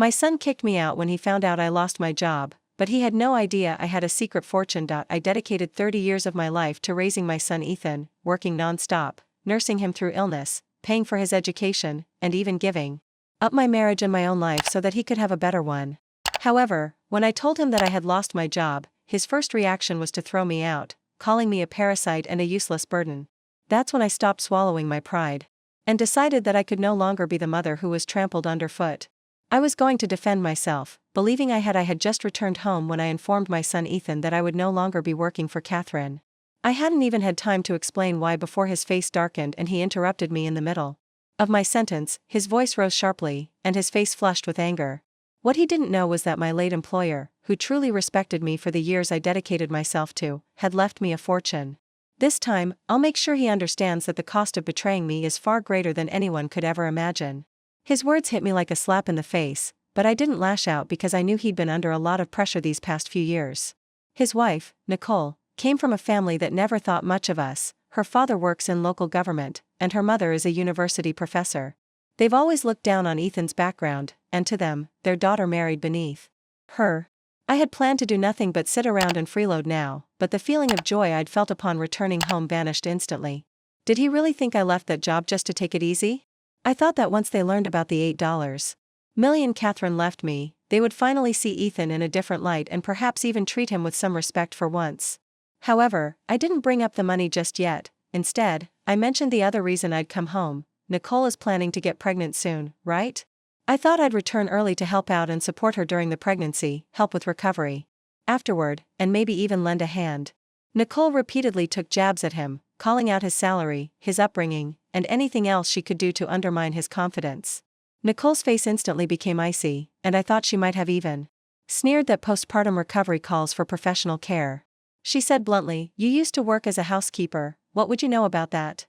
My son kicked me out when he found out I lost my job, but he had no idea I had a secret fortune. I dedicated 30 years of my life to raising my son Ethan, working non-stop, nursing him through illness, paying for his education, and even giving up my marriage and my own life so that he could have a better one. However, when I told him that I had lost my job, his first reaction was to throw me out, calling me a parasite and a useless burden. That's when I stopped swallowing my pride and decided that I could no longer be the mother who was trampled underfoot. I was going to defend myself, believing I had just returned home when I informed my son Ethan that I would no longer be working for Katherine. I hadn't even had time to explain why before his face darkened and he interrupted me in the middle of my sentence. His voice rose sharply, and his face flushed with anger. What he didn't know was that my late employer, who truly respected me for the years I dedicated myself to, had left me a fortune. This time, I'll make sure he understands that the cost of betraying me is far greater than anyone could ever imagine. His words hit me like a slap in the face, but I didn't lash out because I knew he'd been under a lot of pressure these past few years. His wife, Nicole, came from a family that never thought much of us. Her father works in local government, and her mother is a university professor. They've always looked down on Ethan's background, and to them, their daughter married beneath her. I had planned to do nothing but sit around and freeload now, but the feeling of joy I'd felt upon returning home vanished instantly. Did he really think I left that job just to take it easy? I thought that once they learned about the $8 million Katherine left me, they would finally see Ethan in a different light and perhaps even treat him with some respect for once. However, I didn't bring up the money just yet. Instead, I mentioned the other reason I'd come home. Nicole is planning to get pregnant soon, right? I thought I'd return early to help out and support her during the pregnancy, help with recovery afterward, and maybe even lend a hand. Nicole repeatedly took jabs at him, calling out his salary, his upbringing, and anything else she could do to undermine his confidence. Nicole's face instantly became icy, and I thought she might have even sneered that postpartum recovery calls for professional care. She said bluntly, "You used to work as a housekeeper, what would you know about that?"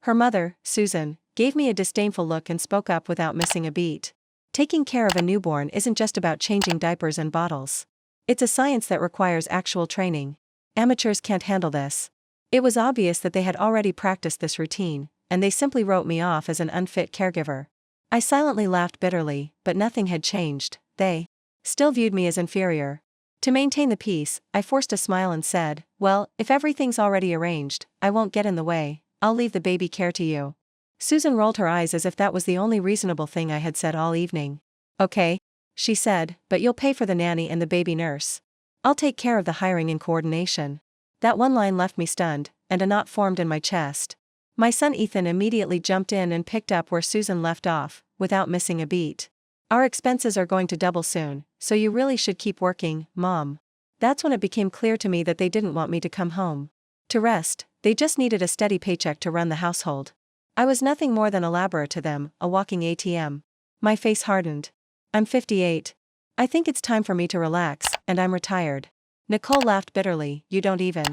Her mother, Susan, gave me a disdainful look and spoke up without missing a beat. Taking care of a newborn isn't just about changing diapers and bottles. It's a science that requires actual training. Amateurs can't handle this. It was obvious that they had already practiced this routine, and they simply wrote me off as an unfit caregiver. I silently laughed bitterly, but nothing had changed. They still viewed me as inferior. To maintain the peace, I forced a smile and said, "Well, if everything's already arranged, I won't get in the way. I'll leave the baby care to you." Susan rolled her eyes as if that was the only reasonable thing I had said all evening. "Okay," she said, "but you'll pay for the nanny and the baby nurse. I'll take care of the hiring and coordination." That one line left me stunned, and a knot formed in my chest. My son Ethan immediately jumped in and picked up where Susan left off, without missing a beat. "Our expenses are going to double soon, so you really should keep working, Mom." That's when it became clear to me that they didn't want me to come home to rest. They just needed a steady paycheck to run the household. I was nothing more than a laborer to them, a walking ATM. My face hardened. "I'm 58. I think it's time for me to relax, and I'm retired." Nicole laughed bitterly. "You don't even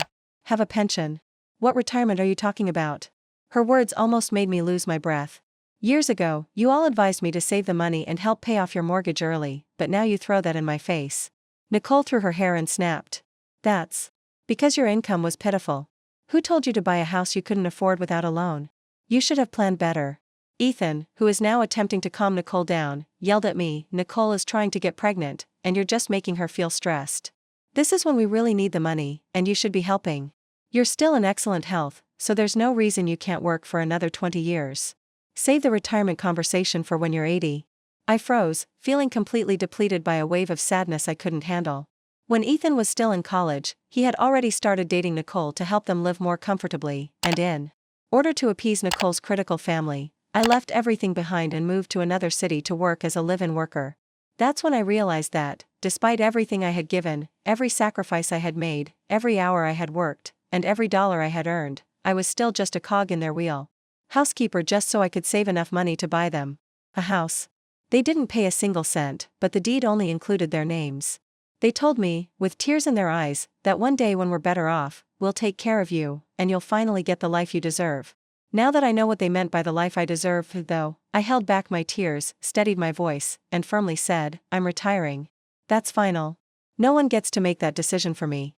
have a pension. What retirement are you talking about?" Her words almost made me lose my breath. "Years ago, you all advised me to save the money and help pay off your mortgage early, but now you throw that in my face." Nicole threw her hair and snapped. "That's because your income was pitiful. Who told you to buy a house you couldn't afford without a loan? You should have planned better." Ethan, who is now attempting to calm Nicole down, yelled at me, "Nicole is trying to get pregnant, and you're just making her feel stressed. This is when we really need the money, and you should be helping. You're still in excellent health, so there's no reason you can't work for another 20 years. Save the retirement conversation for when you're 80. I froze, feeling completely depleted by a wave of sadness I couldn't handle. When Ethan was still in college, he had already started dating Nicole to help them live more comfortably, and in order to appease Nicole's critical family, I left everything behind and moved to another city to work as a live-in worker. That's when I realized that, despite everything I had given, every sacrifice I had made, every hour I had worked, and every dollar I had earned, I was still just a cog in their wheel. Housekeeper just so I could save enough money to buy them a house. They didn't pay a single cent, but the deed only included their names. They told me, with tears in their eyes, that one day when we're better off, we'll take care of you, and you'll finally get the life you deserve. Now that I know what they meant by the life I deserve, though, I held back my tears, steadied my voice, and firmly said, "I'm retiring. That's final. No one gets to make that decision for me."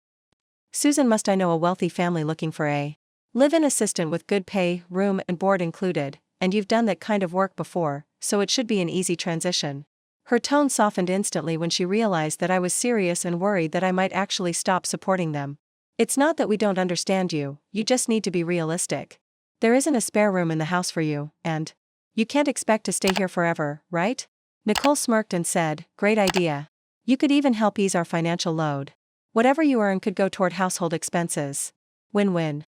Susan, must I know a wealthy family looking for a live-in assistant with good pay, room and board included, and you've done that kind of work before, so it should be an easy transition. Her tone softened instantly when she realized that I was serious and worried that I might actually stop supporting them. It's not that we don't understand you, you just need to be realistic. There isn't a spare room in the house for you, and you can't expect to stay here forever, right? Nicole smirked and said, great idea. You could even help ease our financial load. Whatever you earn could go toward household expenses. Win-win.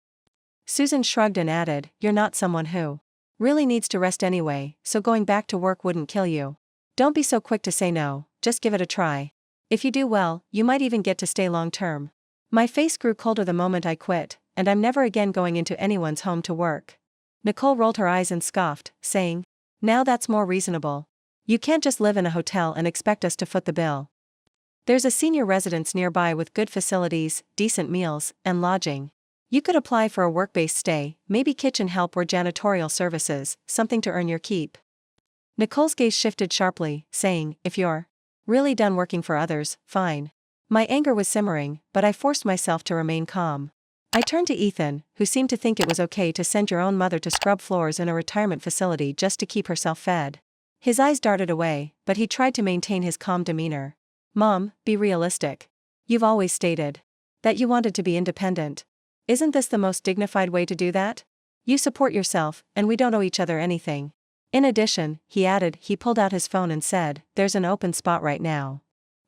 Susan shrugged and added, you're not someone who really needs to rest anyway, so going back to work wouldn't kill you. Don't be so quick to say no, just give it a try. If you do well, you might even get to stay long term. My face grew colder the moment I quit, and I'm never again going into anyone's home to work. Nicole rolled her eyes and scoffed, saying, now that's more reasonable. You can't just live in a hotel and expect us to foot the bill. There's a senior residence nearby with good facilities, decent meals, and lodging. You could apply for a work-based stay, maybe kitchen help or janitorial services, something to earn your keep. Nicole's gaze shifted sharply, saying, if you're really done working for others, fine. My anger was simmering, but I forced myself to remain calm. I turned to Ethan, who seemed to think it was okay to send your own mother to scrub floors in a retirement facility just to keep herself fed. His eyes darted away, but he tried to maintain his calm demeanor. Mom, be realistic. You've always stated that you wanted to be independent. Isn't this the most dignified way to do that? You support yourself, and we don't owe each other anything. In addition, he added, he pulled out his phone and said, there's an open spot right now.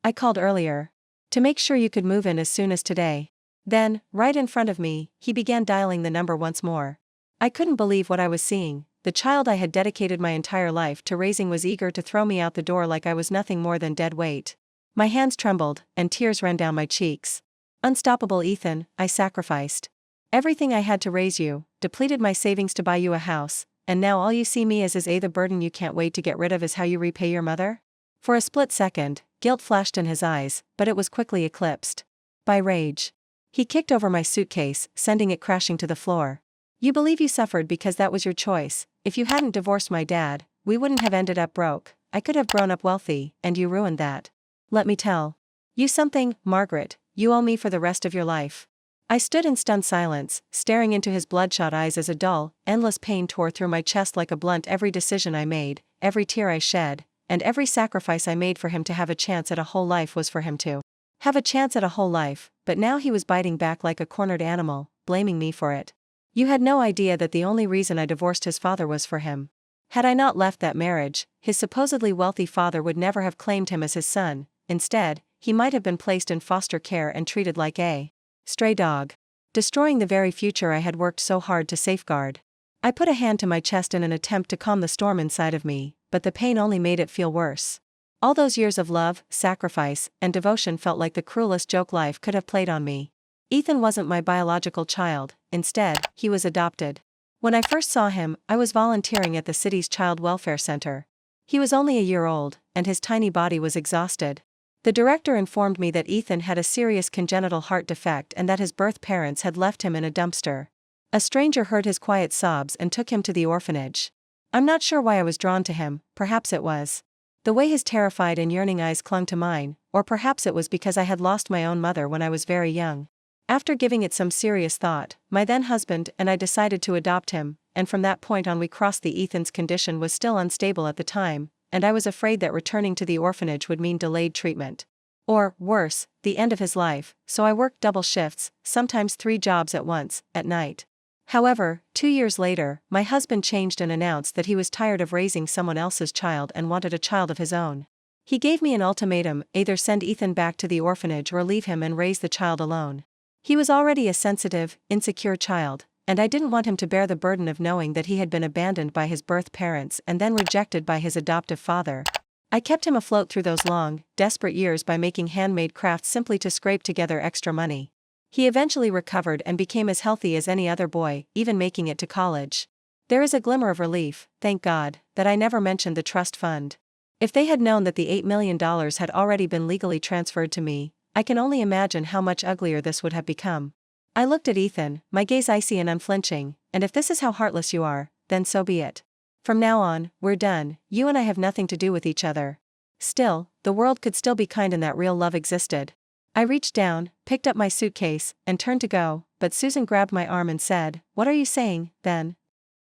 I called earlier to make sure you could move in as soon as today. Then, right in front of me, he began dialing the number once more. I couldn't believe what I was seeing. The child I had dedicated my entire life to raising was eager to throw me out the door like I was nothing more than dead weight. My hands trembled, and tears ran down my cheeks. Unstoppable Ethan, I sacrificed everything I had to raise you, depleted my savings to buy you a house, and now all you see me as is the burden you can't wait to get rid of is how you repay your mother? For a split second, guilt flashed in his eyes, but it was quickly eclipsed by rage. He kicked over my suitcase, sending it crashing to the floor. You believe you suffered because that was your choice. If you hadn't divorced my dad, we wouldn't have ended up broke. I could have grown up wealthy, and you ruined that. Let me tell you something, Margaret, you owe me for the rest of your life. I stood in stunned silence, staring into his bloodshot eyes as a dull, endless pain tore through my chest like a blunt. Every decision I made, every tear I shed, and every sacrifice I made for him to have a chance at a whole life was for him to have a chance at a whole life, but now he was biting back like a cornered animal, blaming me for it. You had no idea that the only reason I divorced his father was for him. Had I not left that marriage, his supposedly wealthy father would never have claimed him as his son. Instead, he might have been placed in foster care and treated like a stray dog, destroying the very future I had worked so hard to safeguard. I put a hand to my chest in an attempt to calm the storm inside of me, but the pain only made it feel worse. All those years of love, sacrifice, and devotion felt like the cruelest joke life could have played on me. Ethan wasn't my biological child, instead, he was adopted. When I first saw him, I was volunteering at the city's child welfare center. He was only a year old, and his tiny body was exhausted. The director informed me that Ethan had a serious congenital heart defect and that his birth parents had left him in a dumpster. A stranger heard his quiet sobs and took him to the orphanage. I'm not sure why I was drawn to him, perhaps it was the way his terrified and yearning eyes clung to mine, or perhaps it was because I had lost my own mother when I was very young. After giving it some serious thought, my then husband and I decided to adopt him, and from that point on we crossed the. Ethan's condition was still unstable at the time, and I was afraid that returning to the orphanage would mean delayed treatment. Or, worse, the end of his life, so I worked double shifts, sometimes 3 jobs at once, at night. However, 2 years later, my husband changed and announced that he was tired of raising someone else's child and wanted a child of his own. He gave me an ultimatum: either send Ethan back to the orphanage or leave him and raise the child alone. He was already a sensitive, insecure child, and I didn't want him to bear the burden of knowing that he had been abandoned by his birth parents and then rejected by his adoptive father. I kept him afloat through those long, desperate years by making handmade crafts simply to scrape together extra money. He eventually recovered and became as healthy as any other boy, even making it to college. There is a glimmer of relief, thank God, that I never mentioned the trust fund. If they had known that the $8 million had already been legally transferred to me, I can only imagine how much uglier this would have become. I looked at Ethan, my gaze icy and unflinching, and if this is how heartless you are, then so be it. From now on, we're done, you and I have nothing to do with each other. Still, the world could still be kind and that real love existed. I reached down, picked up my suitcase, and turned to go, but Susan grabbed my arm and said, "What are you saying, then?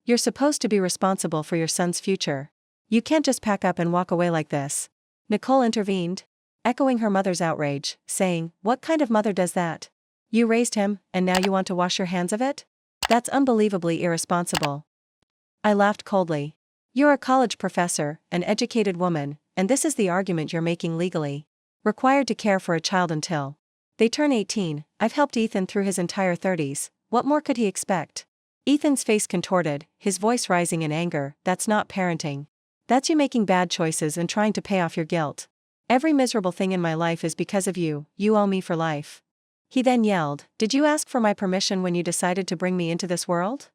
You're supposed to be responsible for your son's future. You can't just pack up and walk away like this." Nicole intervened, echoing her mother's outrage, saying, "What kind of mother does that? You raised him, and now you want to wash your hands of it? That's unbelievably irresponsible." I laughed coldly. "You're a college professor, an educated woman, and this is the argument you're making legally. Required to care for a child until they turn 18. I've helped Ethan through his entire 30s, what more could he expect?" Ethan's face contorted, his voice rising in anger. "That's not parenting. That's you making bad choices and trying to pay off your guilt. Every miserable thing in my life is because of you, you owe me for life." He then yelled, "Did you ask for my permission when you decided to bring me into this world?"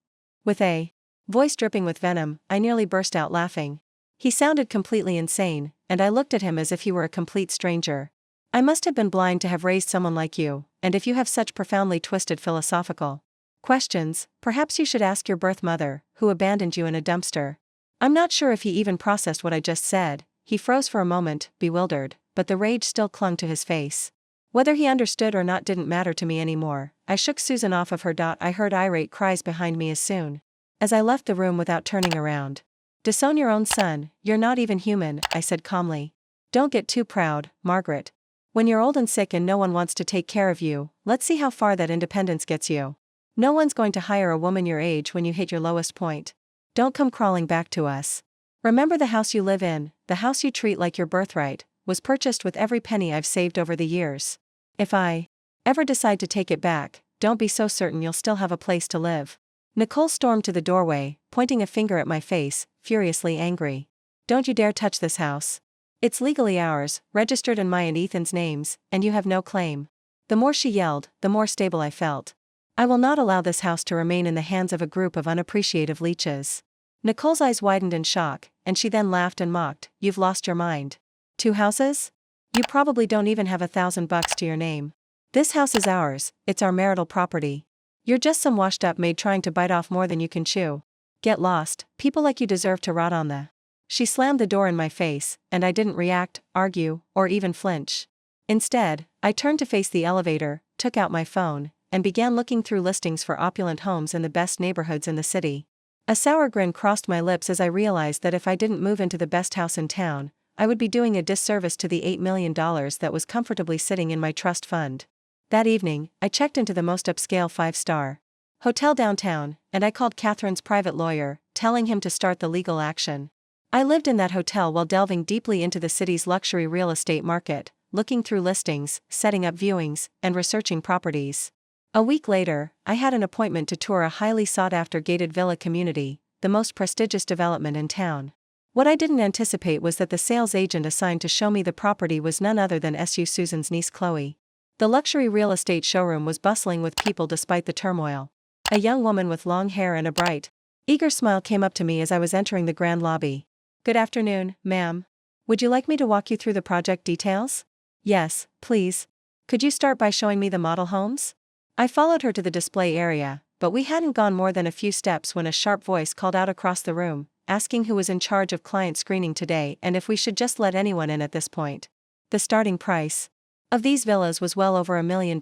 With a voice dripping with venom, I nearly burst out laughing. He sounded completely insane, and I looked at him as if he were a complete stranger. "I must have been blind to have raised someone like you, and if you have such profoundly twisted philosophical questions, perhaps you should ask your birth mother, who abandoned you in a dumpster." I'm not sure if he even processed what I just said. He froze for a moment, bewildered, but the rage still clung to his face. Whether he understood or not didn't matter to me anymore. I shook Susan off of her. I heard irate cries behind me as soon as I left the room without turning around. "Disown your own son, you're not even human," I said calmly. "Don't get too proud, Margaret. When you're old and sick and no one wants to take care of you, let's see how far that independence gets you. No one's going to hire a woman your age when you hit your lowest point. Don't come crawling back to us. Remember, the house you live in, the house you treat like your birthright, was purchased with every penny I've saved over the years. If I ever decide to take it back, don't be so certain you'll still have a place to live." Nicole stormed to the doorway, pointing a finger at my face, furiously angry. "Don't you dare touch this house. It's legally ours, registered in my and Ethan's names, and you have no claim." The more she yelled, the more stable I felt. "I will not allow this house to remain in the hands of a group of unappreciative leeches." Nicole's eyes widened in shock, and she then laughed and mocked, "You've lost your mind. 2 houses? You probably don't even have $1,000 to your name. This house is ours, it's our marital property. You're just some washed-up maid trying to bite off more than you can chew. Get lost, people like you deserve to rot on the..." She slammed the door in my face, and I didn't react, argue, or even flinch. Instead, I turned to face the elevator, took out my phone, and began looking through listings for opulent homes in the best neighborhoods in the city. A sour grin crossed my lips as I realized that if I didn't move into the best house in town, I would be doing a disservice to the $8 million that was comfortably sitting in my trust fund. That evening, I checked into the most upscale 5-star hotel downtown, and I called Katherine's private lawyer, telling him to start the legal action. I lived in that hotel while delving deeply into the city's luxury real estate market, looking through listings, setting up viewings, and researching properties. A week later, I had an appointment to tour a highly sought-after gated villa community, the most prestigious development in town. What I didn't anticipate was that the sales agent assigned to show me the property was none other than Susan's niece Chloe. The luxury real estate showroom was bustling with people despite the turmoil. A young woman with long hair and a bright, eager smile came up to me as I was entering the grand lobby. "Good afternoon, ma'am. Would you like me to walk you through the project details?" "Yes, please. Could you start by showing me the model homes?" I followed her to the display area, but we hadn't gone more than a few steps when a sharp voice called out across the room, asking who was in charge of client screening today and if we should just let anyone in at this point. The starting price of these villas was well over $1 million.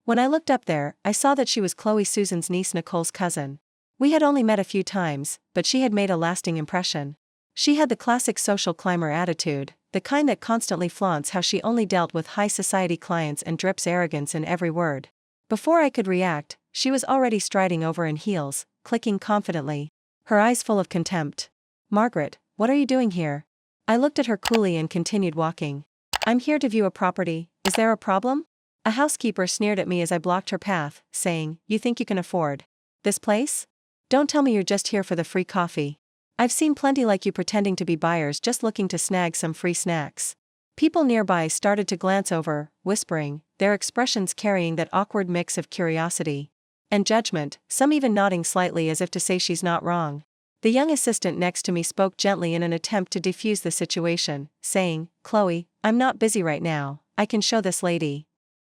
When I looked up there, I saw that she was Susan's niece Nicole's cousin. We had only met a few times, but she had made a lasting impression. She had the classic social climber attitude, the kind that constantly flaunts how she only dealt with high society clients and drips arrogance in every word. Before I could react, she was already striding over in heels, clicking confidently, her eyes full of contempt. "Margaret, what are you doing here?" I looked at her coolly and continued walking. "I'm here to view a property, is there a problem?" A housekeeper sneered at me as I blocked her path, saying, "You think you can afford this place? Don't tell me you're just here for the free coffee. I've seen plenty like you pretending to be buyers just looking to snag some free snacks." People nearby started to glance over, whispering, their expressions carrying that awkward mix of curiosity and judgment, some even nodding slightly as if to say she's not wrong. The young assistant next to me spoke gently in an attempt to defuse the situation, saying, "Chloe, I'm not busy right now, I can show this lady."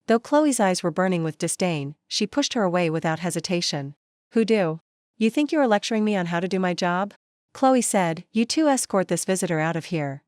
Though Chloe's eyes were burning with disdain, she pushed her away without hesitation. "Who do you think you are lecturing me on how to do my job?" Chloe said, "You two escort this visitor out of here."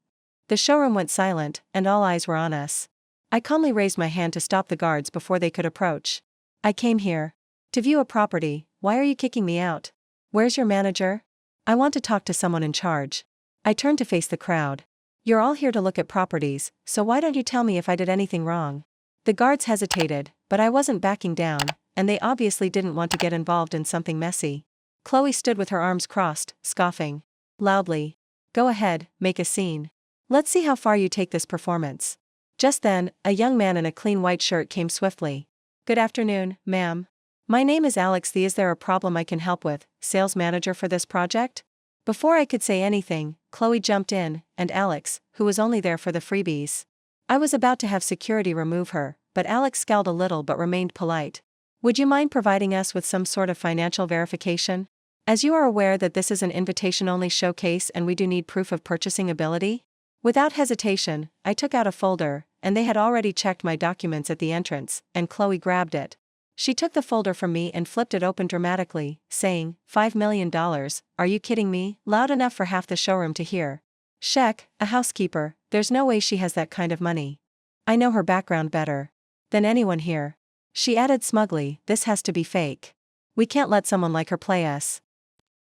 The showroom went silent, and all eyes were on us. I calmly raised my hand to stop the guards before they could approach. "I came here to view a property, why are you kicking me out? Where's your manager? I want to talk to someone in charge." I turned to face the crowd. You're all here to look at properties, so why don't you tell me if I did anything wrong? The guards hesitated, but I wasn't backing down, and they obviously didn't want to get involved in something messy. Chloe stood with her arms crossed, scoffing loudly. Go ahead, make a scene. Let's see how far you take this performance. Just then, a young man in a clean white shirt came swiftly. Good afternoon, ma'am. My name is Alex. Is there a problem I can help with, sales manager for this project? Before I could say anything, Chloe jumped in, and Alex, who was only there for the freebies. I was about to have security remove her, but Alex scowled a little but remained polite. Would you mind providing us with some sort of financial verification? As you are aware that this is an invitation-only showcase and we do need proof of purchasing ability? Without hesitation, I took out a folder, and they had already checked my documents at the entrance, and Chloe grabbed it. She took the folder from me and flipped it open dramatically, saying, $5 million, are you kidding me? Loud enough for half the showroom to hear. Sheck, a housekeeper, there's no way she has that kind of money. I know her background better than anyone here. She added smugly, this has to be fake. We can't let someone like her play us.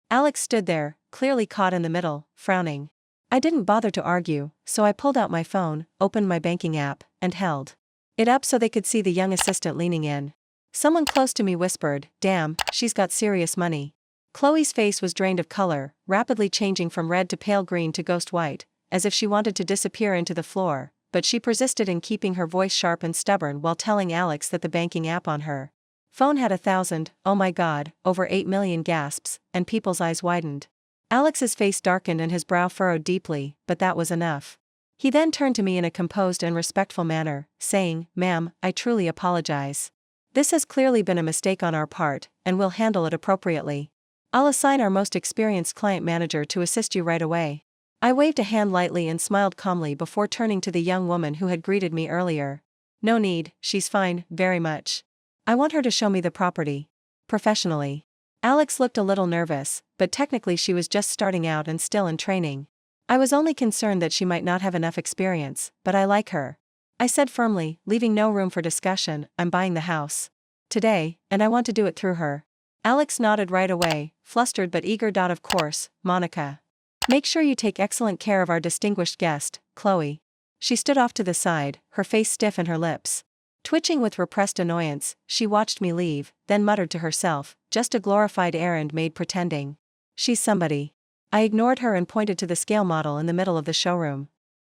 Alex stood there, clearly caught in the middle, frowning. I didn't bother to argue, so I pulled out my phone, opened my banking app, and held it up so they could see the young assistant leaning in. Someone close to me whispered, damn, she's got serious money. Chloe's face was drained of color, rapidly changing from red to pale green to ghost white, as if she wanted to disappear into the floor, but she persisted in keeping her voice sharp and stubborn while telling Alex that the banking app on her phone had 1,000, oh my god, over 8 million gasps, and people's eyes widened. Alex's face darkened and his brow furrowed deeply, but that was enough. He then turned to me in a composed and respectful manner, saying, ma'am, I truly apologize. This has clearly been a mistake on our part, and we'll handle it appropriately. I'll assign our most experienced client manager to assist you right away. I waved a hand lightly and smiled calmly before turning to the young woman who had greeted me earlier. No need, she's fine, very much. I want her to show me the property. Professionally. Alex looked a little nervous, but technically she was just starting out and still in training. I was only concerned that she might not have enough experience, but I like her. I said firmly, leaving no room for discussion, I'm buying the house today, and I want to do it through her. Alex nodded right away, flustered but eager. Of course, Monica. Make sure you take excellent care of our distinguished guest, Chloe. She stood off to the side, her face stiff and her lips twitching with repressed annoyance. She watched me leave, then muttered to herself, just a glorified errand maid pretending she's somebody. I ignored her and pointed to the scale model in the middle of the showroom.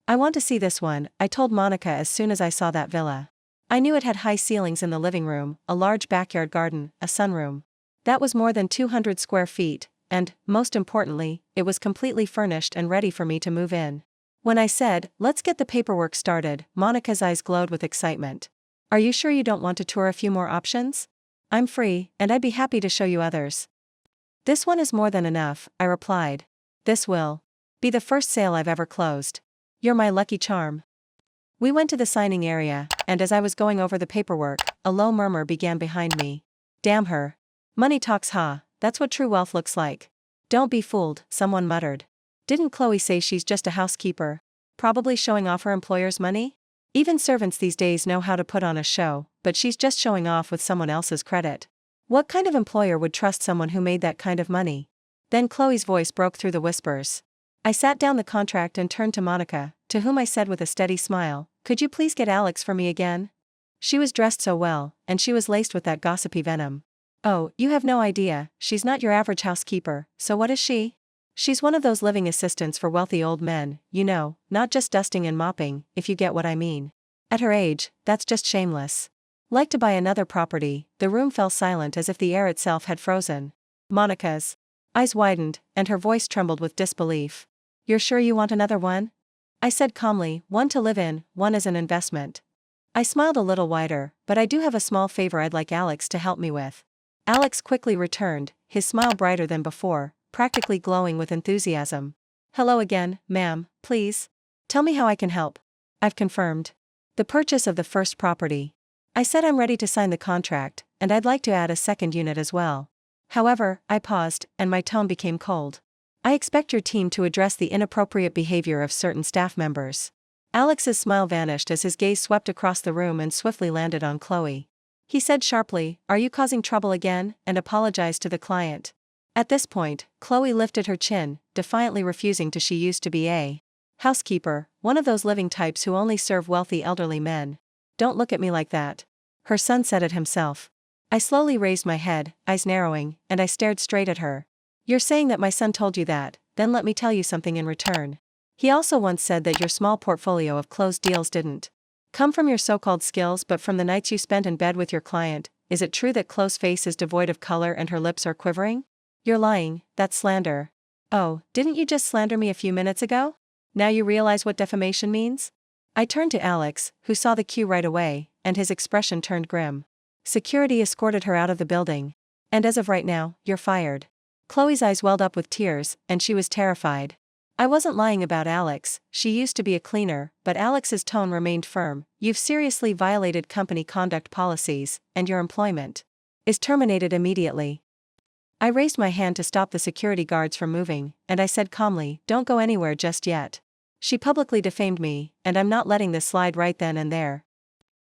I want to see this one, I told Monica as soon as I saw that villa. I knew it had high ceilings in the living room, a large backyard garden, a sunroom that was more than 200 square feet, and, most importantly, it was completely furnished and ready for me to move in. When I said, let's get the paperwork started, Monica's eyes glowed with excitement. Are you sure you don't want to tour a few more options? I'm free, and I'd be happy to show you others. This one is more than enough, I replied. This will be the first sale I've ever closed. You're my lucky charm. We went to the signing area, and as I was going over the paperwork, a low murmur began behind me. Damn her. Money talks, huh? That's what true wealth looks like. Don't be fooled, someone muttered. Didn't Chloe say she's just a housekeeper? Probably showing off her employer's money? Even servants these days know how to put on a show, but she's just showing off with someone else's credit. What kind of employer would trust someone who made that kind of money? Then Chloe's voice broke through the whispers. I sat down the contract and turned to Monica, to whom I said with a steady smile, could you please get Alex for me again? She was dressed so well, and she was laced with that gossipy venom. Oh, you have no idea, she's not your average housekeeper, so what is she? She's one of those living assistants for wealthy old men, you know, not just dusting and mopping, if you get what I mean. At her age, that's just shameless. Like to buy another property. The room fell silent as if the air itself had frozen. Monica's eyes widened, and her voice trembled with disbelief. You're sure you want another one? I said calmly, one to live in, one as an investment. I smiled a little wider, but I do have a small favor I'd like Alex to help me with. Alex quickly returned, his smile brighter than before, practically glowing with enthusiasm. Hello again, ma'am, please. Tell me how I can help. I've confirmed the purchase of the first property. I said I'm ready to sign the contract, and I'd like to add a second unit as well. However, I paused, and my tone became cold. I expect your team to address the inappropriate behavior of certain staff members. Alex's smile vanished as his gaze swept across the room and swiftly landed on Chloe. He said sharply, are you causing trouble again, and apologized to the client. At this point, Chloe lifted her chin, defiantly refusing to she used to be a Housekeeper, one of those living types who only serve wealthy elderly men. Don't look at me like that. Her son said it himself. I slowly raised my head, eyes narrowing, and I stared straight at her. You're saying that my son told you that, then let me tell you something in return. He also once said that your small portfolio of closed deals didn't come from your so-called skills but from the nights you spent in bed with your client. Is it true that Chloe's face is devoid of color and her lips are quivering? You're lying, that's slander. Oh, didn't you just slander me a few minutes ago? Now you realize what defamation means? I turned to Alex, who saw the cue right away, and his expression turned grim. Security escorted her out of the building. And as of right now, you're fired. Chloe's eyes welled up with tears, and she was terrified. I wasn't lying about Alex, she used to be a cleaner, but Alex's tone remained firm. You've seriously violated company conduct policies, and your employment is terminated immediately. I raised my hand to stop the security guards from moving, and I said calmly, don't go anywhere just yet. She publicly defamed me, and I'm not letting this slide right then and there.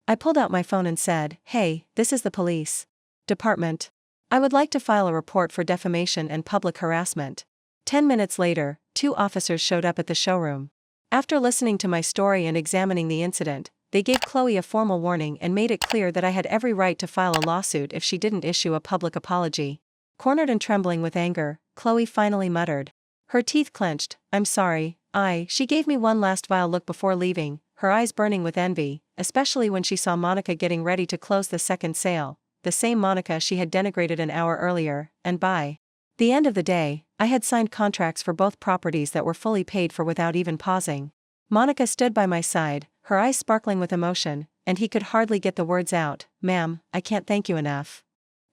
I pulled out my phone and said, hey, this is the police department. I would like to file a report for defamation and public harassment. 10 minutes later, 2 officers showed up at the showroom. After listening to my story and examining the incident, they gave Chloe a formal warning and made it clear that I had every right to file a lawsuit if she didn't issue a public apology. Cornered and trembling with anger, Chloe finally muttered. Her teeth clenched, I'm sorry, she gave me one last vile look before leaving, her eyes burning with envy, especially when she saw Monica getting ready to close the second sale, the same Monica she had denigrated an hour earlier, and by the end of the day, I had signed contracts for both properties that were fully paid for without even pausing. Monica stood by my side, her eyes sparkling with emotion, and he could hardly get the words out, ma'am, I can't thank you enough.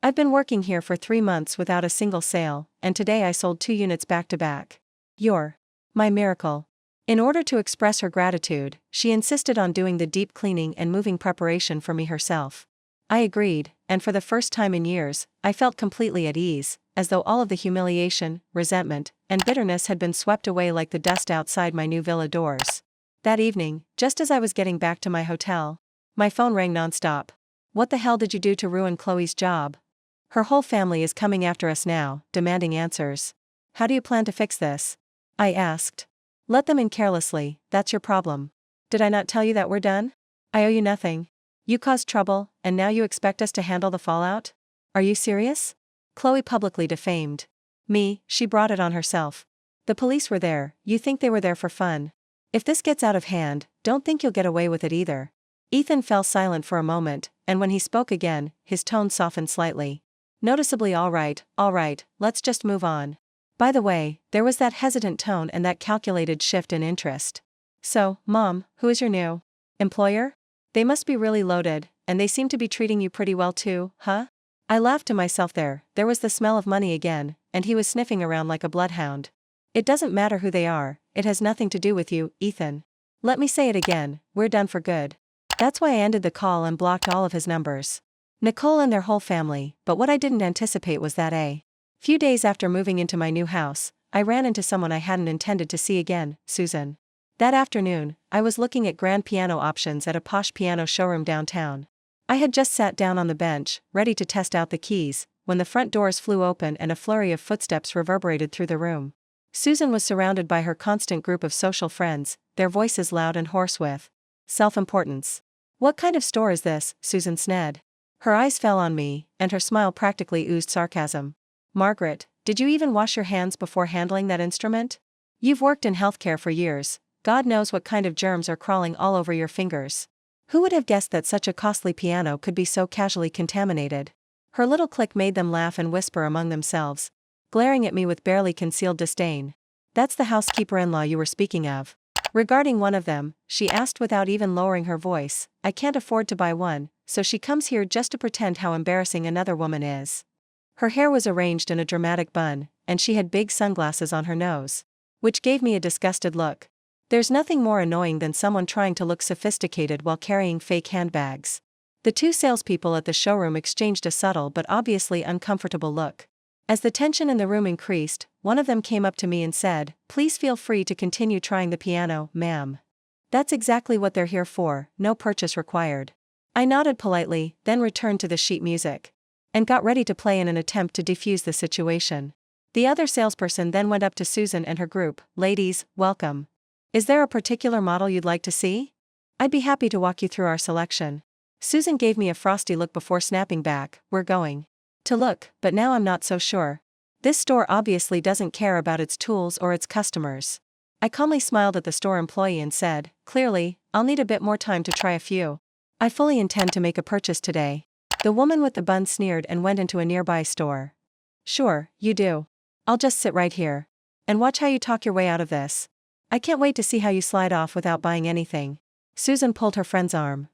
I've been working here for 3 months without a single sale, and today I sold 2 units back to back. You're my miracle. In order to express her gratitude, she insisted on doing the deep cleaning and moving preparation for me herself. I agreed, and for the first time in years, I felt completely at ease, as though all of the humiliation, resentment, and bitterness had been swept away like the dust outside my new villa doors. That evening, just as I was getting back to my hotel, my phone rang nonstop. What the hell did you do to ruin Chloe's job? Her whole family is coming after us now, demanding answers. How do you plan to fix this? I asked. Let them in carelessly, that's your problem. Did I not tell you that we're done? I owe you nothing. You caused trouble, and now you expect us to handle the fallout? Are you serious? Chloe publicly defamed me, she brought it on herself. The police were there, you think they were there for fun. If this gets out of hand, don't think you'll get away with it either. Ethan fell silent for a moment, and when he spoke again, his tone softened slightly. Noticeably all right, let's just move on. By the way, there was that hesitant tone and that calculated shift in interest. So, Mom, who is your new employer? They must be really loaded, and they seem to be treating you pretty well too, huh? I laughed to myself there was the smell of money again, and he was sniffing around like a bloodhound. It doesn't matter who they are, it has nothing to do with you, Ethan. Let me say it again, we're done for good. That's why I ended the call and blocked all of his numbers. Nicole and their whole family, but what I didn't anticipate was that a few days after moving into my new house, I ran into someone I hadn't intended to see again, Susan. That afternoon, I was looking at grand piano options at a posh piano showroom downtown. I had just sat down on the bench, ready to test out the keys, when the front doors flew open and a flurry of footsteps reverberated through the room. Susan was surrounded by her constant group of social friends, their voices loud and hoarse with self-importance. What kind of store is this, Susan sned? Her eyes fell on me, and her smile practically oozed sarcasm. Margaret, did you even wash your hands before handling that instrument? You've worked in healthcare for years, God knows what kind of germs are crawling all over your fingers. Who would have guessed that such a costly piano could be so casually contaminated? Her little clique made them laugh and whisper among themselves, glaring at me with barely concealed disdain. That's the housekeeper-in-law you were speaking of. Regarding one of them, she asked without even lowering her voice, I can't afford to buy one, so she comes here just to pretend how embarrassing another woman is. Her hair was arranged in a dramatic bun, and she had big sunglasses on her nose, which gave me a disgusted look. There's nothing more annoying than someone trying to look sophisticated while carrying fake handbags. The 2 salespeople at the showroom exchanged a subtle but obviously uncomfortable look. As the tension in the room increased, one of them came up to me and said, Please feel free to continue trying the piano, ma'am. That's exactly what they're here for, no purchase required. I nodded politely, then returned to the sheet music, and got ready to play in an attempt to defuse the situation. The other salesperson then went up to Susan and her group, Ladies, welcome. Is there a particular model you'd like to see? I'd be happy to walk you through our selection. Susan gave me a frosty look before snapping back, we're going to look, but now I'm not so sure. This store obviously doesn't care about its tools or its customers. I calmly smiled at the store employee and said, clearly, I'll need a bit more time to try a few. I fully intend to make a purchase today. The woman with the bun sneered and went into a nearby store. Sure, you do. I'll just sit right here and watch how you talk your way out of this. I can't wait to see how you slide off without buying anything. Susan pulled her friend's arm.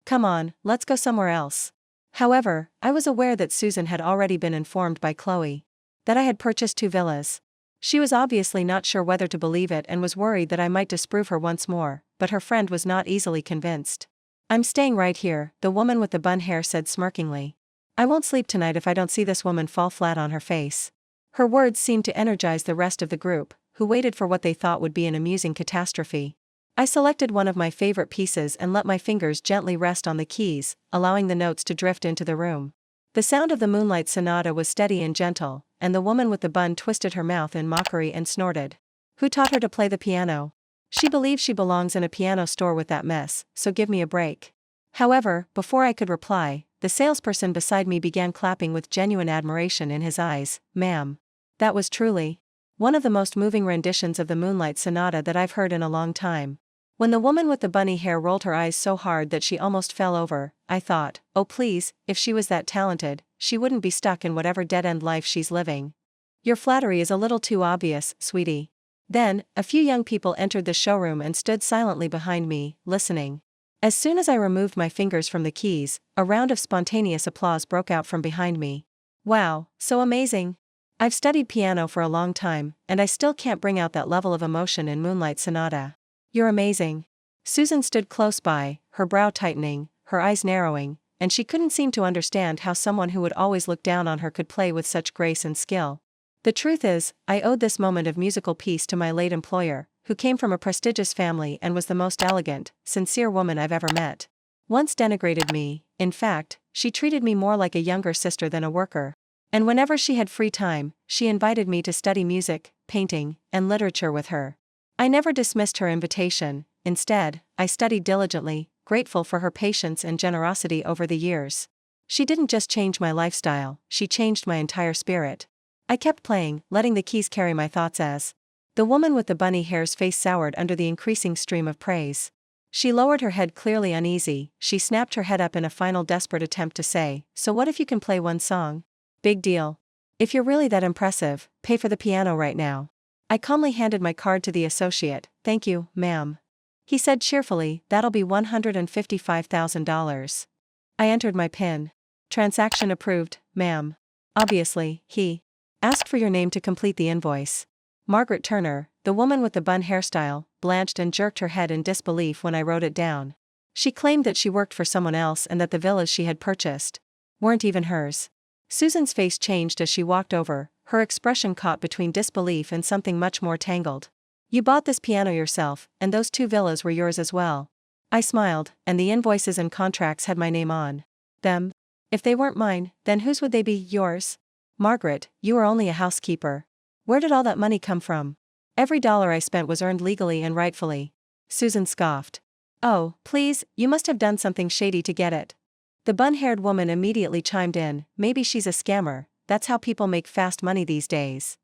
Come on, let's go somewhere else. However, I was aware that Susan had already been informed by Chloe that I had purchased 2 villas. She was obviously not sure whether to believe it and was worried that I might disprove her once more, but her friend was not easily convinced. I'm staying right here, the woman with the bun hair said smirkingly. I won't sleep tonight if I don't see this woman fall flat on her face. Her words seemed to energize the rest of the group, who waited for what they thought would be an amusing catastrophe. I selected one of my favorite pieces and let my fingers gently rest on the keys, allowing the notes to drift into the room. The sound of the Moonlight Sonata was steady and gentle, and the woman with the bun twisted her mouth in mockery and snorted. Who taught her to play the piano? She believes she belongs in a piano store with that mess, so give me a break. However, before I could reply, the salesperson beside me began clapping with genuine admiration in his eyes. Ma'am. That was truly one of the most moving renditions of the Moonlight Sonata that I've heard in a long time. When the woman with the bunny hair rolled her eyes so hard that she almost fell over, I thought, oh please, if she was that talented, she wouldn't be stuck in whatever dead-end life she's living. Your flattery is a little too obvious, sweetie. Then, a few young people entered the showroom and stood silently behind me, listening. As soon as I removed my fingers from the keys, a round of spontaneous applause broke out from behind me. Wow, so amazing. I've studied piano for a long time, and I still can't bring out that level of emotion in Moonlight Sonata. You're amazing. Susan stood close by, her brow tightening, her eyes narrowing, and she couldn't seem to understand how someone who would always look down on her could play with such grace and skill. The truth is, I owed this moment of musical peace to my late employer, who came from a prestigious family and was the most elegant, sincere woman I've ever met. Once denigrated me, in fact, she treated me more like a younger sister than a worker. And whenever she had free time, she invited me to study music, painting, and literature with her. I never dismissed her invitation. Instead, I studied diligently, grateful for her patience and generosity over the years. She didn't just change my lifestyle, she changed my entire spirit. I kept playing, letting the keys carry my thoughts as the woman with the bunny hair's face soured under the increasing stream of praise. She lowered her head clearly uneasy, she snapped her head up in a final desperate attempt to say, so what if you can play one song? Big deal. If you're really that impressive, pay for the piano right now. I calmly handed my card to the associate. Thank you, ma'am. He said cheerfully, that'll be $155,000. I entered my PIN. Transaction approved, ma'am. Obviously, he asked for your name to complete the invoice. Margaret Turner, the woman with the bun hairstyle, blanched and jerked her head in disbelief when I wrote it down. She claimed that she worked for someone else and that the villas she had purchased weren't even hers. Susan's face changed as she walked over, her expression caught between disbelief and something much more tangled. You bought this piano yourself, and those 2 villas were yours as well. I smiled, and the invoices and contracts had my name on them. If they weren't mine, then whose would they be? Yours? Margaret, you are only a housekeeper. Where did all that money come from? Every dollar I spent was earned legally and rightfully. Susan scoffed. Oh, please, you must have done something shady to get it. The bun-haired woman immediately chimed in, maybe she's a scammer, that's how people make fast money these days.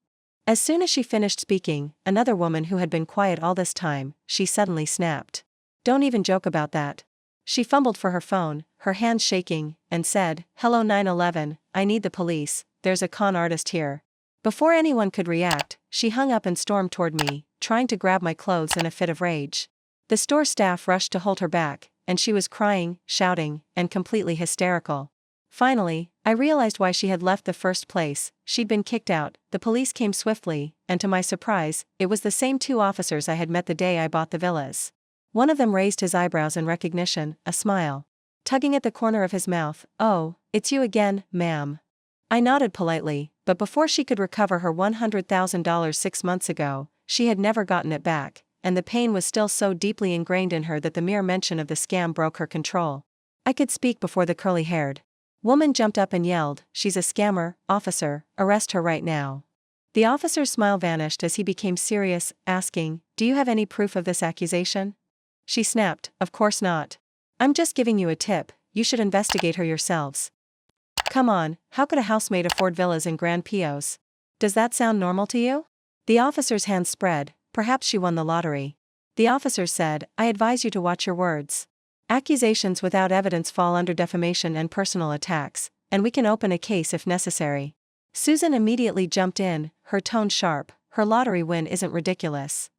As soon as she finished speaking, another woman who had been quiet all this time, she suddenly snapped. Don't even joke about that. She fumbled for her phone, her hands shaking, and said, Hello 911, I need the police, there's a con artist here. Before anyone could react, she hung up and stormed toward me, trying to grab my clothes in a fit of rage. The store staff rushed to hold her back, and she was crying, shouting, and completely hysterical. Finally, I realized why she had left the first place. She'd been kicked out. The police came swiftly, and to my surprise, it was the same 2 officers I had met the day I bought the villas. One of them raised his eyebrows in recognition, a smile tugging at the corner of his mouth. Oh, it's you again, ma'am. I nodded politely, but before she could recover her $100,000 6 months ago, she had never gotten it back, and the pain was still so deeply ingrained in her that the mere mention of the scam broke her control. I could speak before the curly-haired woman jumped up and yelled, She's a scammer, officer, arrest her right now. The officer's smile vanished as he became serious, asking, "Do you have any proof of this accusation?" She snapped, "Of course not. I'm just giving you a tip, you should investigate her yourselves." Come on, how could a housemaid afford villas in Grand Pios? Does that sound normal to you? The officer's hands spread, perhaps she won the lottery. The officer said, "I advise you to watch your words. Accusations without evidence fall under defamation and personal attacks, and we can open a case if necessary." Susan immediately jumped in, her tone sharp. "Her lottery win isn't ridiculous.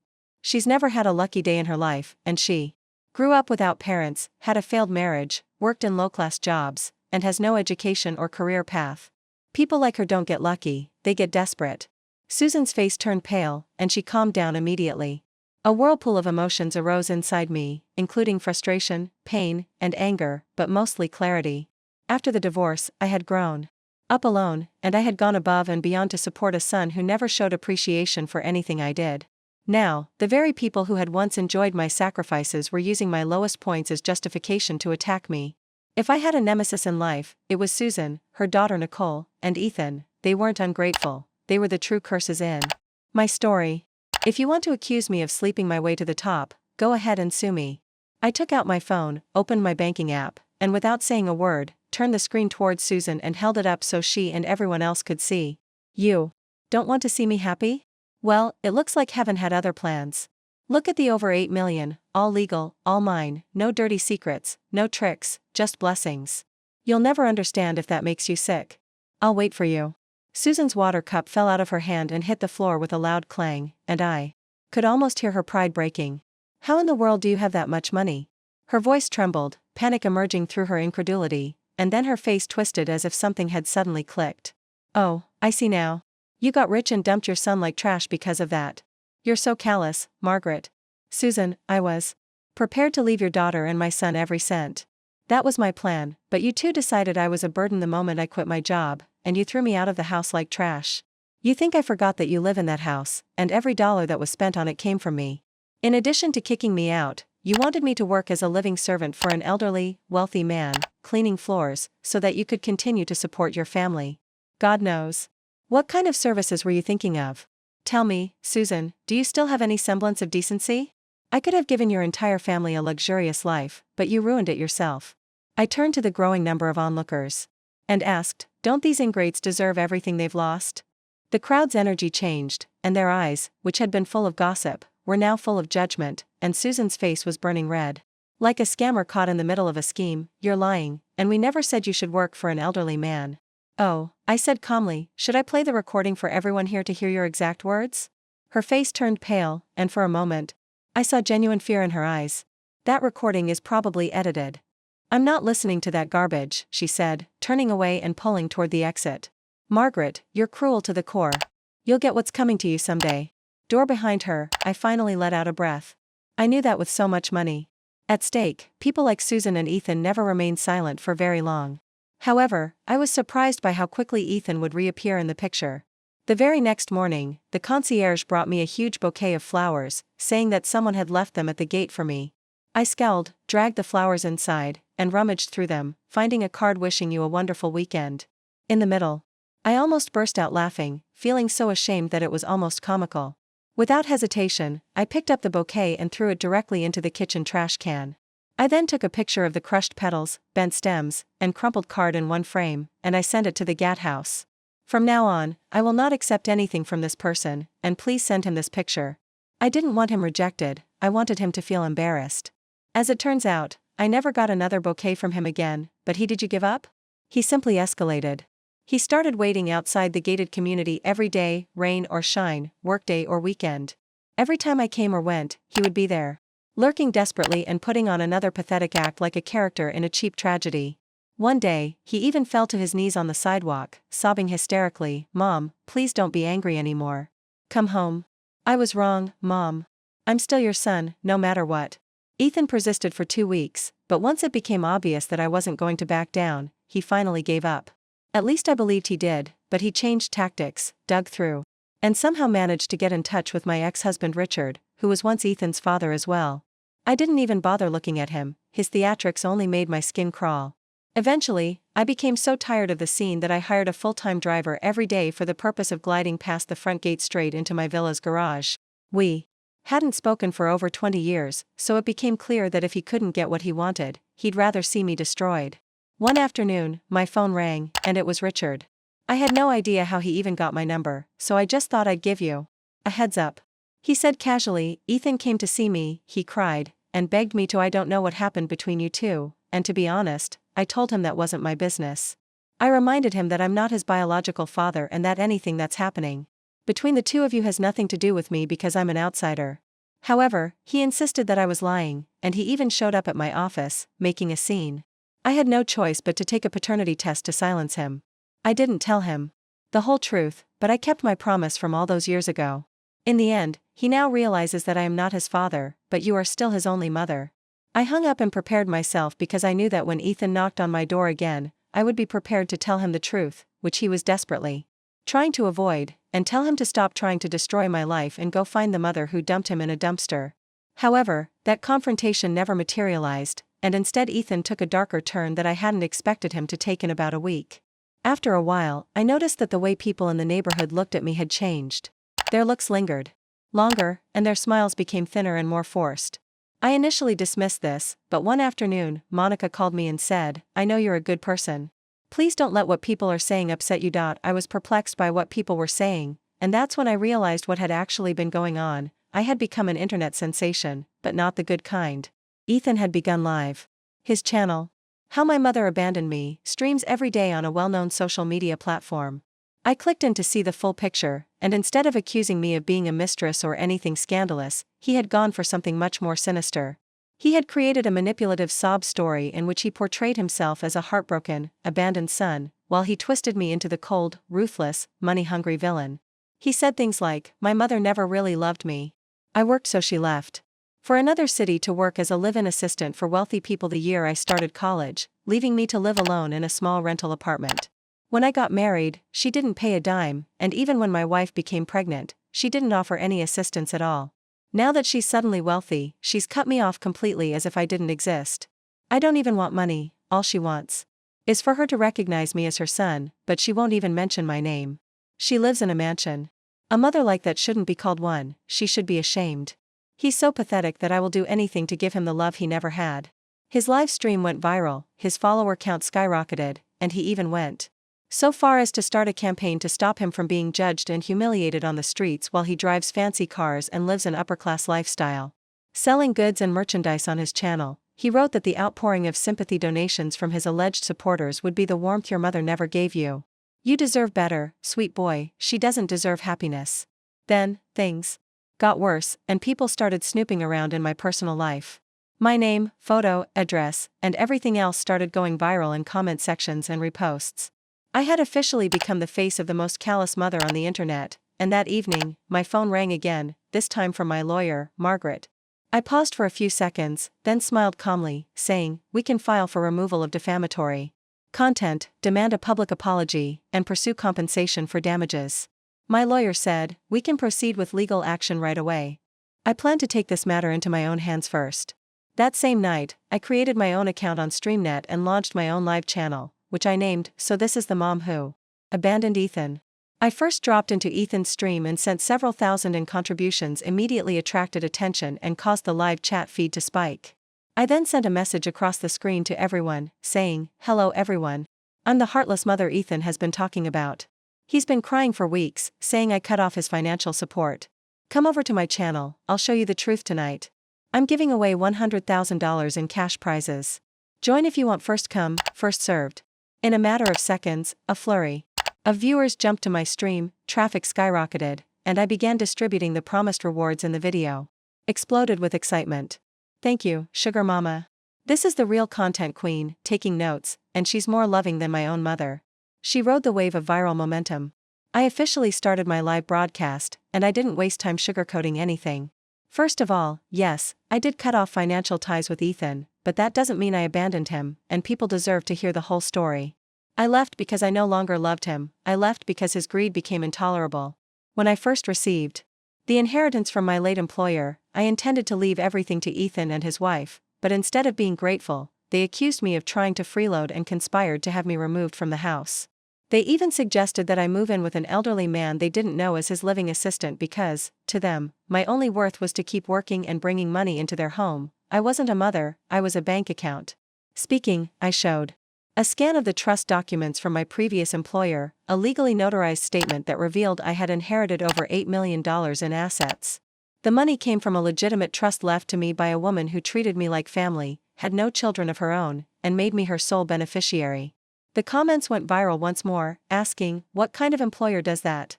She's never had a lucky day in her life, and she grew up without parents, had a failed marriage, worked in low-class jobs, and has no education or career path. People like her don't get lucky, they get desperate." Susan's face turned pale, and she calmed down immediately. A whirlpool of emotions arose inside me, including frustration, pain, and anger, but mostly clarity. After the divorce, I had grown up alone, and I had gone above and beyond to support a son who never showed appreciation for anything I did. Now, the very people who had once enjoyed my sacrifices were using my lowest points as justification to attack me. If I had a nemesis in life, it was Susan, her daughter Nicole, and Ethan. They weren't ungrateful, they were the true curses in my story. If you want to accuse me of sleeping my way to the top, go ahead and sue me. I took out my phone, opened my banking app, and without saying a word, turned the screen towards Susan and held it up so she and everyone else could see. "You don't want to see me happy? Well, it looks like heaven had other plans. Look at the over 8 million, all legal, all mine, no dirty secrets, no tricks, just blessings. You'll never understand if that makes you sick. I'll wait for you." Susan's water cup fell out of her hand and hit the floor with a loud clang, and I could almost hear her pride breaking. "How in the world do you have that much money?" Her voice trembled, panic emerging through her incredulity, and then her face twisted as if something had suddenly clicked. "Oh, I see now. You got rich and dumped your son like trash because of that. You're so callous, Margaret." "Susan, I was prepared to leave your daughter and my son every cent. That was my plan, but you two decided I was a burden the moment I quit my job, and you threw me out of the house like trash. You think I forgot that you live in that house, and every dollar that was spent on it came from me. In addition to kicking me out, you wanted me to work as a living servant for an elderly, wealthy man, cleaning floors, so that you could continue to support your family. God knows. What kind of services were you thinking of? Tell me, Susan, do you still have any semblance of decency? I could have given your entire family a luxurious life, but you ruined it yourself." I turned to the growing number of onlookers and asked, "Don't these ingrates deserve everything they've lost?" The crowd's energy changed, and their eyes, which had been full of gossip, were now full of judgment, and Susan's face was burning red. "Like a scammer caught in the middle of a scheme, you're lying, and we never said you should work for an elderly man." "Oh," I said calmly, "should I play the recording for everyone here to hear your exact words?" Her face turned pale, and for a moment, I saw genuine fear in her eyes. "That recording is probably edited." "I'm not listening to that garbage," she said, turning away and pulling toward the exit. "Margaret, you're cruel to the core. You'll get what's coming to you someday." Door behind her, I finally let out a breath. I knew that with so much money at stake, people like Susan and Ethan never remained silent for very long. However, I was surprised by how quickly Ethan would reappear in the picture. The very next morning, the concierge brought me a huge bouquet of flowers, saying that someone had left them at the gate for me. I scowled, dragged the flowers inside, and rummaged through them, finding a card wishing you a wonderful weekend. In the middle, I almost burst out laughing, feeling so ashamed that it was almost comical. Without hesitation, I picked up the bouquet and threw it directly into the kitchen trash can. I then took a picture of the crushed petals, bent stems, and crumpled card in one frame, and I sent it to the Gat house. "From now on, I will not accept anything from this person, and please send him this picture." I didn't want him rejected, I wanted him to feel embarrassed. As it turns out, I never got another bouquet from him again, but did you give up? He simply escalated. He started waiting outside the gated community every day, rain or shine, workday or weekend. Every time I came or went, he would be there, lurking desperately and putting on another pathetic act like a character in a cheap tragedy. One day, he even fell to his knees on the sidewalk, sobbing hysterically, "Mom, please don't be angry anymore. Come home." I was wrong, Mom. I'm still your son, no matter what. Ethan persisted for 2 weeks, but once it became obvious that I wasn't going to back down, he finally gave up. At least I believed he did, but he changed tactics, dug through, and somehow managed to get in touch with my ex-husband Richard, who was once Ethan's father as well. I didn't even bother looking at him, his theatrics only made my skin crawl. Eventually, I became so tired of the scene that I hired a full-time driver every day for the purpose of gliding past the front gate straight into my villa's garage. We hadn't spoken for over 20 years, so it became clear that if he couldn't get what he wanted, he'd rather see me destroyed. One afternoon, my phone rang, and it was Richard. I had no idea how he even got my number, so I just thought I'd give you a heads up. He said casually, "Ethan came to see me," he cried, "and begged me to. I don't know what happened between you two, and to be honest, I told him that wasn't my business. I reminded him that I'm not his biological father and that anything that's happening between the two of you has nothing to do with me because I'm an outsider." However, he insisted that I was lying, and he even showed up at my office, making a scene. I had no choice but to take a paternity test to silence him. I didn't tell him the whole truth, but I kept my promise from all those years ago. In the end, he now realizes that I am not his father, but you are still his only mother. I hung up and prepared myself because I knew that when Ethan knocked on my door again, I would be prepared to tell him the truth, which he was desperately trying to avoid, and tell him to stop trying to destroy my life and go find the mother who dumped him in a dumpster. However, that confrontation never materialized, and instead Ethan took a darker turn that I hadn't expected him to take in about a week. After a while, I noticed that the way people in the neighborhood looked at me had changed. Their looks lingered longer, and their smiles became thinner and more forced. I initially dismissed this, but one afternoon, Monica called me and said, "I know you're a good person. Please don't let what people are saying upset you." I was perplexed by what people were saying, and that's when I realized what had actually been going on. I had become an internet sensation, but not the good kind. Ethan had begun live. His channel, How My Mother Abandoned Me, streams every day on a well-known social media platform. I clicked in to see the full picture, and instead of accusing me of being a mistress or anything scandalous, he had gone for something much more sinister. He had created a manipulative sob story in which he portrayed himself as a heartbroken, abandoned son, while he twisted me into the cold, ruthless, money-hungry villain. He said things like, "My mother never really loved me. I worked so she left for another city to work as a live-in assistant for wealthy people the year I started college, leaving me to live alone in a small rental apartment. When I got married, she didn't pay a dime, and even when my wife became pregnant, she didn't offer any assistance at all. Now that she's suddenly wealthy, she's cut me off completely as if I didn't exist. I don't even want money, all she wants is for her to recognize me as her son, but she won't even mention my name. She lives in a mansion. A mother like that shouldn't be called one, she should be ashamed. He's so pathetic that I will do anything to give him the love he never had." His live stream went viral, his follower count skyrocketed, and he even went so far as to start a campaign to stop him from being judged and humiliated on the streets while he drives fancy cars and lives an upper-class lifestyle. Selling goods and merchandise on his channel, he wrote that the outpouring of sympathy donations from his alleged supporters would be the warmth your mother never gave you. "You deserve better, sweet boy, she doesn't deserve happiness." Then, things got worse, and people started snooping around in my personal life. My name, photo, address, and everything else started going viral in comment sections and reposts. I had officially become the face of the most callous mother on the internet, and that evening, my phone rang again, this time from my lawyer, Margaret. I paused for a few seconds, then smiled calmly, saying, "We can file for removal of defamatory content, demand a public apology, and pursue compensation for damages." My lawyer said, "We can proceed with legal action right away." I plan to take this matter into my own hands first. That same night, I created my own account on StreamNet and launched my own live channel, which I named, "So This Is the Mom Who Abandoned Ethan." I first dropped into Ethan's stream and sent several thousand in contributions immediately attracted attention and caused the live chat feed to spike. I then sent a message across the screen to everyone, saying, "Hello everyone. I'm the heartless mother Ethan has been talking about. He's been crying for weeks, saying I cut off his financial support. Come over to my channel, I'll show you the truth tonight. I'm giving away $100,000 in cash prizes. Join if you want. First come, first served." In a matter of seconds, a flurry of viewers jumped to my stream, traffic skyrocketed, and I began distributing the promised rewards in the video. Exploded with excitement. "Thank you, Sugar Mama. This is the real content queen, taking notes, and she's more loving than my own mother." She rode the wave of viral momentum. I officially started my live broadcast, and I didn't waste time sugarcoating anything. First of all, yes, I did cut off financial ties with Ethan, but that doesn't mean I abandoned him, and people deserve to hear the whole story. I left because I no longer loved him, I left because his greed became intolerable. When I first received the inheritance from my late employer, I intended to leave everything to Ethan and his wife, but instead of being grateful, they accused me of trying to freeload and conspired to have me removed from the house. They even suggested that I move in with an elderly man they didn't know as his living assistant because, to them, my only worth was to keep working and bringing money into their home. I wasn't a mother, I was a bank account. Speaking, I showed a scan of the trust documents from my previous employer, a legally notarized statement that revealed I had inherited over $8 million in assets. The money came from a legitimate trust left to me by a woman who treated me like family, had no children of her own, and made me her sole beneficiary. The comments went viral once more, asking, "What kind of employer does that?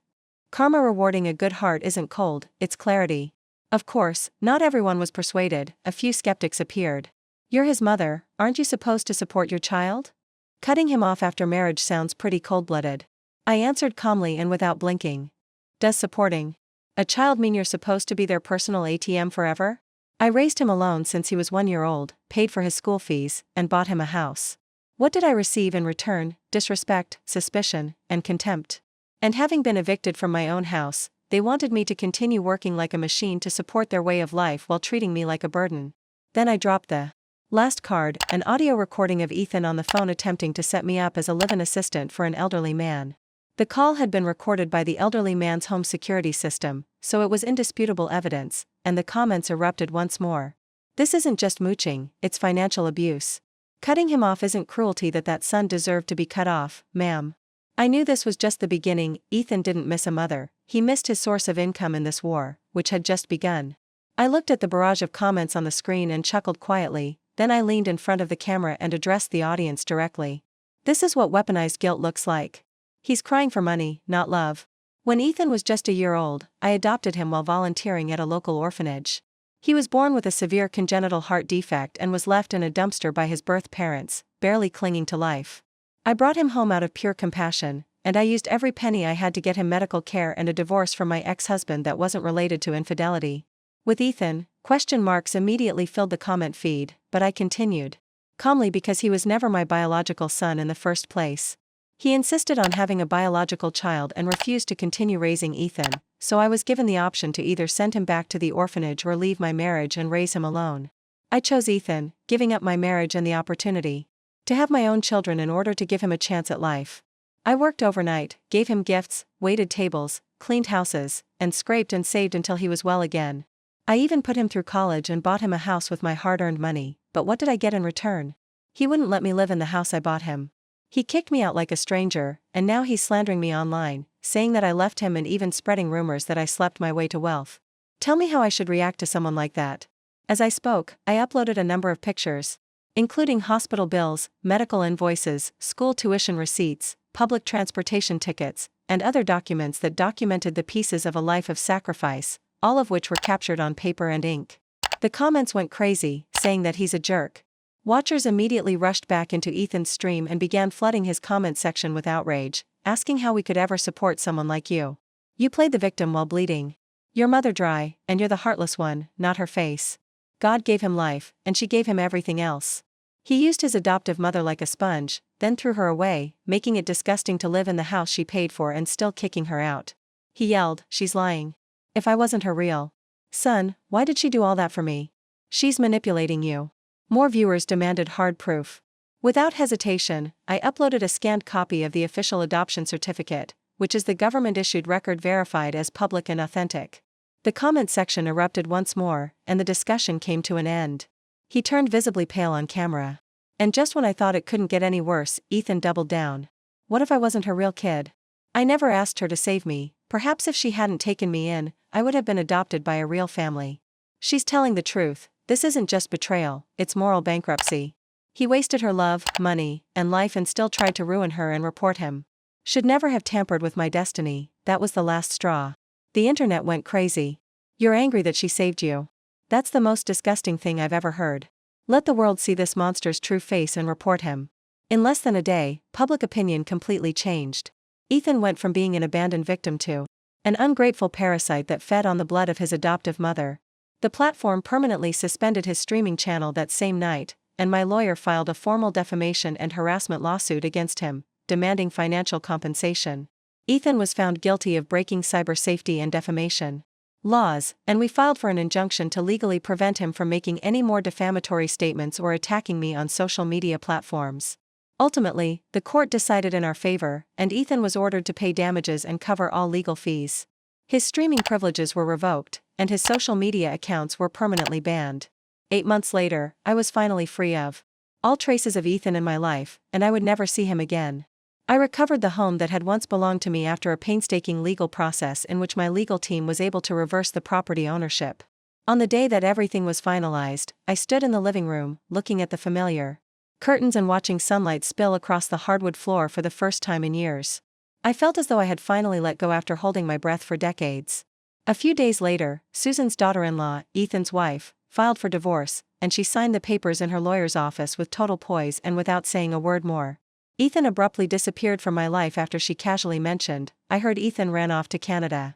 Karma rewarding a good heart isn't cold, it's clarity." Of course, not everyone was persuaded, a few skeptics appeared. "You're his mother, aren't you supposed to support your child? Cutting him off after marriage sounds pretty cold-blooded." I answered calmly and without blinking. "Does supporting a child mean you're supposed to be their personal ATM forever? I raised him alone since he was 1 year old, paid for his school fees, and bought him a house. What did I receive in return? Disrespect, suspicion, and contempt. And having been evicted from my own house, they wanted me to continue working like a machine to support their way of life while treating me like a burden." Then I dropped the last card, an audio recording of Ethan on the phone attempting to set me up as a live-in assistant for an elderly man. The call had been recorded by the elderly man's home security system, so it was indisputable evidence, and the comments erupted once more. "This isn't just mooching, it's financial abuse. Cutting him off isn't cruelty that son deserved to be cut off, ma'am." I knew this was just the beginning. Ethan didn't miss a mother, he missed his source of income in this war, which had just begun. I looked at the barrage of comments on the screen and chuckled quietly, then I leaned in front of the camera and addressed the audience directly. "This is what weaponized guilt looks like. He's crying for money, not love." When Ethan was just a year old, I adopted him while volunteering at a local orphanage. He was born with a severe congenital heart defect and was left in a dumpster by his birth parents, barely clinging to life. I brought him home out of pure compassion, and I used every penny I had to get him medical care and a divorce from my ex-husband that wasn't related to infidelity. With Ethan, question marks immediately filled the comment feed, but I continued calmly because he was never my biological son in the first place. He insisted on having a biological child and refused to continue raising Ethan, so I was given the option to either send him back to the orphanage or leave my marriage and raise him alone. I chose Ethan, giving up my marriage and the opportunity to have my own children in order to give him a chance at life. I worked overnight, gave him gifts, waited tables, cleaned houses, and scraped and saved until he was well again. I even put him through college and bought him a house with my hard-earned money, but what did I get in return? He wouldn't let me live in the house I bought him. He kicked me out like a stranger, and now he's slandering me online, saying that I left him and even spreading rumors that I slept my way to wealth. Tell me how I should react to someone like that. As I spoke, I uploaded a number of pictures, including hospital bills, medical invoices, school tuition receipts, public transportation tickets, and other documents that documented the pieces of a life of sacrifice, all of which were captured on paper and ink. The comments went crazy, saying that he's a jerk. Watchers immediately rushed back into Ethan's stream and began flooding his comment section with outrage, asking how we could ever support someone like you. You played the victim while bleeding. Your mother dry, and you're the heartless one, not her face. God gave him life, and she gave him everything else. He used his adoptive mother like a sponge, then threw her away, making it disgusting to live in the house she paid for and still kicking her out. He yelled, "She's lying. If I wasn't her real son, why did she do all that for me? She's manipulating you." More viewers demanded hard proof. Without hesitation, I uploaded a scanned copy of the official adoption certificate, which is the government-issued record verified as public and authentic. The comment section erupted once more, and the discussion came to an end. He turned visibly pale on camera. And just when I thought it couldn't get any worse, Ethan doubled down. What if I wasn't her real kid? I never asked her to save me. Perhaps if she hadn't taken me in, I would have been adopted by a real family. She's telling the truth. This isn't just betrayal, it's moral bankruptcy. He wasted her love, money, and life and still tried to ruin her and report him. Should never have tampered with my destiny, that was the last straw. The internet went crazy. You're angry that she saved you. That's the most disgusting thing I've ever heard. Let the world see this monster's true face and report him. In less than a day, public opinion completely changed. Ethan went from being an abandoned victim to an ungrateful parasite that fed on the blood of his adoptive mother. The platform permanently suspended his streaming channel that same night, and my lawyer filed a formal defamation and harassment lawsuit against him, demanding financial compensation. Ethan was found guilty of breaking cyber safety and defamation. laws, and we filed for an injunction to legally prevent him from making any more defamatory statements or attacking me on social media platforms. Ultimately, the court decided in our favor, and Ethan was ordered to pay damages and cover all legal fees. His streaming privileges were revoked, and his social media accounts were permanently banned. 8 months later, I was finally free of all traces of Ethan in my life, and I would never see him again. I recovered the home that had once belonged to me after a painstaking legal process in which my legal team was able to reverse the property ownership. On the day that everything was finalized, I stood in the living room, looking at the familiar curtains and watching sunlight spill across the hardwood floor for the first time in years. I felt as though I had finally let go after holding my breath for decades. A few days later, Susan's daughter-in-law, Ethan's wife, filed for divorce, and she signed the papers in her lawyer's office with total poise and without saying a word more. Ethan abruptly disappeared from my life after she casually mentioned, "I heard Ethan ran off to Canada.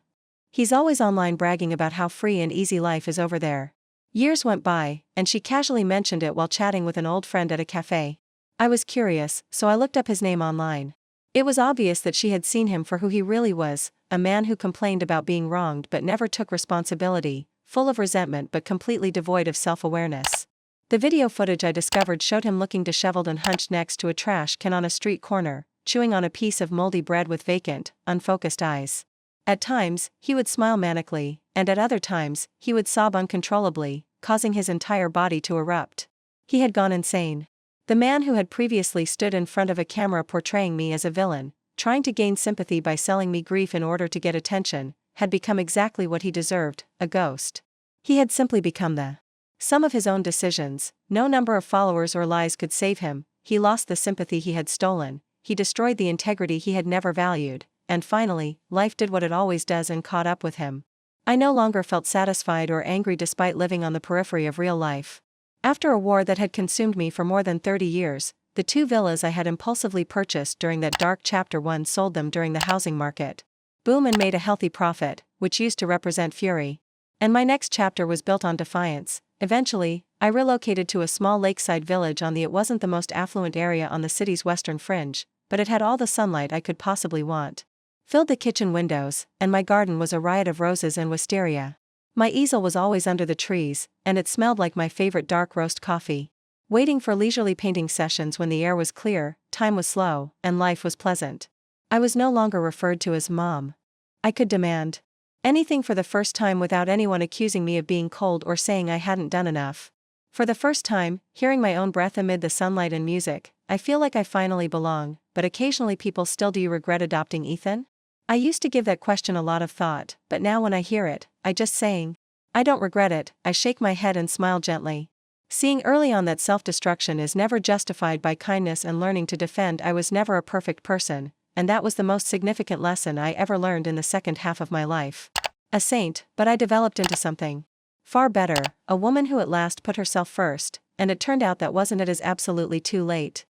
He's always online bragging about how free and easy life is over there." Years went by, and she casually mentioned it while chatting with an old friend at a cafe. I was curious, so I looked up his name online. It was obvious that she had seen him for who he really was, a man who complained about being wronged but never took responsibility, full of resentment but completely devoid of self-awareness. The video footage I discovered showed him looking disheveled and hunched next to a trash can on a street corner, chewing on a piece of moldy bread with vacant, unfocused eyes. At times, he would smile manically, and at other times, he would sob uncontrollably, causing his entire body to erupt. He had gone insane. The man who had previously stood in front of a camera portraying me as a villain, trying to gain sympathy by selling me grief in order to get attention, had become exactly what he deserved, a ghost. He had simply become the sum of his own decisions. No number of followers or lies could save him. He lost the sympathy he had stolen, he destroyed the integrity he had never valued, and finally, life did what it always does and caught up with him. I no longer felt satisfied or angry despite living on the periphery of real life. After a war that had consumed me for more than 30 years, the 2 villas I had impulsively purchased during that dark chapter 1 sold them during the housing market boom and made a healthy profit, which used to represent fury. And my next chapter was built on defiance. Eventually, I relocated to a small lakeside village on the it wasn't the most affluent area on the city's western fringe, but it had all the sunlight I could possibly want. Filled the kitchen windows, and my garden was a riot of roses and wisteria. My easel was always under the trees, and it smelled like my favorite dark roast coffee. Waiting for leisurely painting sessions when the air was clear, time was slow, and life was pleasant. I was no longer referred to as Mom. I could demand anything for the first time without anyone accusing me of being cold or saying I hadn't done enough. For the first time, hearing my own breath amid the sunlight and music, I feel like I finally belong, but occasionally people still do you regret adopting Ethan? I used to give that question a lot of thought, but now when I hear it, I just saying, I don't regret it, I shake my head and smile gently. Seeing early on that self-destruction is never justified by kindness and learning to defend I was never a perfect person, and that was the most significant lesson I ever learned in the second half of my life. A saint, but I developed into something far better, a woman who at last put herself first, and it turned out that wasn't it is absolutely too late.